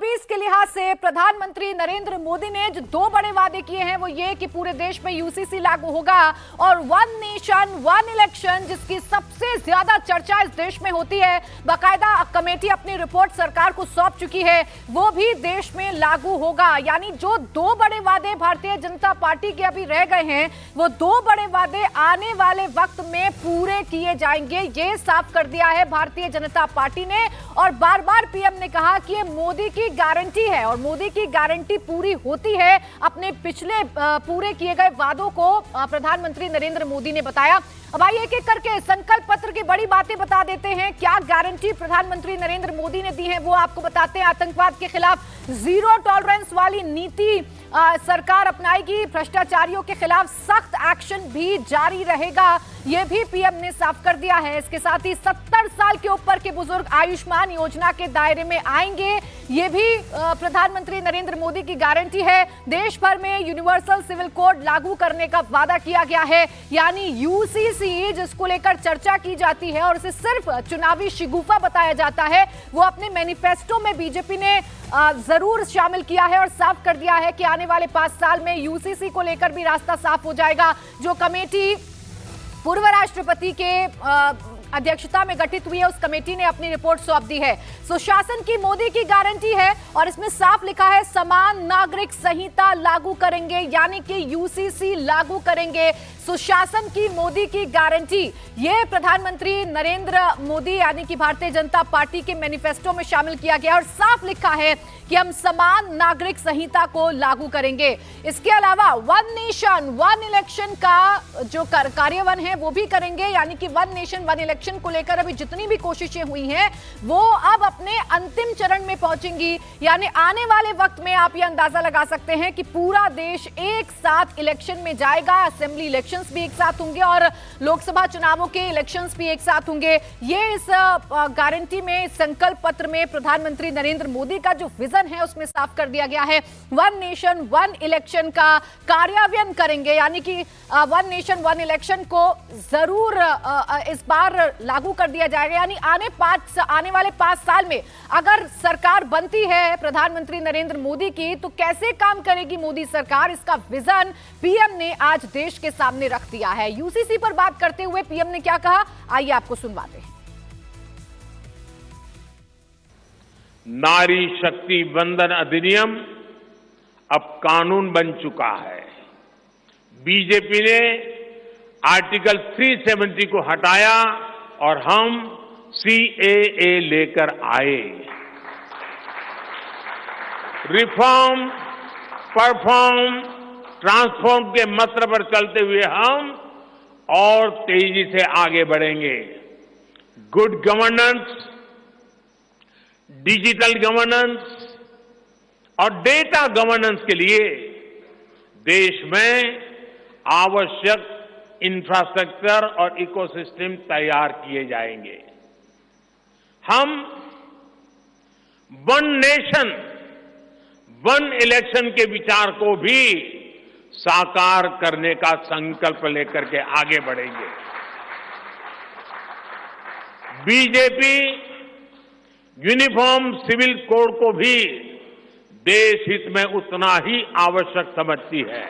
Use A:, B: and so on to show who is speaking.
A: 2024 के लिहाज से प्रधानमंत्री नरेंद्र मोदी ने जो दो बड़े वादे किए हैं वो ये कि पूरे देश में यूसीसी लागू होगा और वन नेशन वन इलेक्शन, जिसकी सबसे ज्यादा चर्चा इस देश में होती है, बाकायदा कमेटी अपनी रिपोर्ट सरकार को सौंप चुकी है, वो भी देश में लागू होगा। यानी जो दो बड़े वादे भारतीय जनता पार्टी के अभी रह गए हैं वो दो बड़े वादे आने वाले वक्त में पूरे किए जाएंगे, ये साफ कर दिया है भारतीय जनता पार्टी ने। और बार बार पीएम ने कहा कि ये मोदी की गारंटी है और मोदी की गारंटी पूरी होती है। अपने पिछले पूरे किए गए वादों को प्रधानमंत्री नरेंद्र मोदी ने बताया। अब आइए एक एक करके संकल्प पत्र की बड़ी बातें बता देते हैं। क्या गारंटी प्रधानमंत्री नरेंद्र मोदी ने दी है वो आपको बताते हैं। आतंकवाद के खिलाफ जीरो टॉलरेंस वाली नीति सरकार अपनाएगी, भ्रष्टाचारियों के खिलाफ सख्त एक्शन भी जारी रहेगा, यह भी पीएम ने साफ कर दिया है। इसके साथ ही 70 साल के ऊपर के बुजुर्ग आयुष्मान योजना के दायरे में आएंगे, ये भी प्रधानमंत्री नरेंद्र मोदी की गारंटी है। देश भर में यूनिवर्सल सिविल कोड लागू करने का वादा किया गया है, यानी यूसीसी जिसको लेकर चर्चा की जाती है और इसे सिर्फ चुनावी शिगुफा बताया जाता है, वो अपने मैनिफेस्टो में बीजेपी ने जरूर शामिल किया है और साफ कर दिया है कि आने वाले 5 साल में यूसीसी को लेकर भी रास्ता साफ हो जाएगा। जो कमेटी पूर्व राष्ट्रपति के अध्यक्षता में गठित हुई है उस कमेटी ने अपनी रिपोर्ट सौंप दी है। सुशासन की मोदी की गारंटी है और इसमें साफ लिखा है समान नागरिक संहिता लागू करेंगे, यानी कि यूसीसी लागू करेंगे। सुशासन की मोदी की गारंटी, ये प्रधानमंत्री नरेंद्र मोदी यानी कि भारतीय जनता पार्टी के मैनिफेस्टो में शामिल किया गया और साफ लिखा है कि हम समान नागरिक संहिता को लागू करेंगे। इसके अलावा वन नेशन वन इलेक्शन का जो कार्यान्वयन है वो भी करेंगे, यानी कि वन नेशन वन इलेक्शन को लेकर अभी जितनी भी कोशिशें हुई हैं वो अब अपने अंतिम चरण में पहुंचेंगी। यानी आने वाले वक्त में आप ये अंदाजा लगा सकते हैं कि पूरा देश एक साथ इलेक्शन में जाएगा, असेंबली इलेक्शंस भी एक साथ होंगे और लोकसभा चुनावों के इलेक्शंस भी एक साथ होंगे। ये इस गारंटी में, संकल्प पत्र में प्रधानमंत्री नरेंद्र मोदी का जो विजन है उसमें साफ कर दिया गया है। वन नेशन वन इलेक्शन का कार्यान्वयन करेंगे, यानी कि वन नेशन वन इलेक्शन को जरूर इस बार लागू कर दिया जाएगा। यानी आने वाले 5 साल में अगर सरकार बनती है प्रधानमंत्री नरेंद्र मोदी की, तो कैसे काम करेगी मोदी सरकार, इसका विजन पीएम ने आज देश के सामने रख दिया है। यूसीसी पर बात करते हुए पीएम ने क्या कहा, आइए आपको सुनवाते हैं।
B: नारी शक्ति वंदन अधिनियम अब कानून बन चुका है। बीजेपी ने आर्टिकल 370 को हटाया और हम सीएए लेकर आए। रिफॉर्म, परफॉर्म, ट्रांसफॉर्म के मंत्र पर चलते हुए हम और तेजी से आगे बढ़ेंगे। गुड गवर्नेंस, डिजिटल गवर्नेंस और डेटा गवर्नेंस के लिए देश में आवश्यक इंफ्रास्ट्रक्चर और इकोसिस्टम तैयार किए जाएंगे। हम वन नेशन वन इलेक्शन के विचार को भी साकार करने का संकल्प लेकर के आगे बढ़ेंगे। बीजेपी यूनिफॉर्म सिविल कोड को भी देश हित में उतना ही आवश्यक समझती है।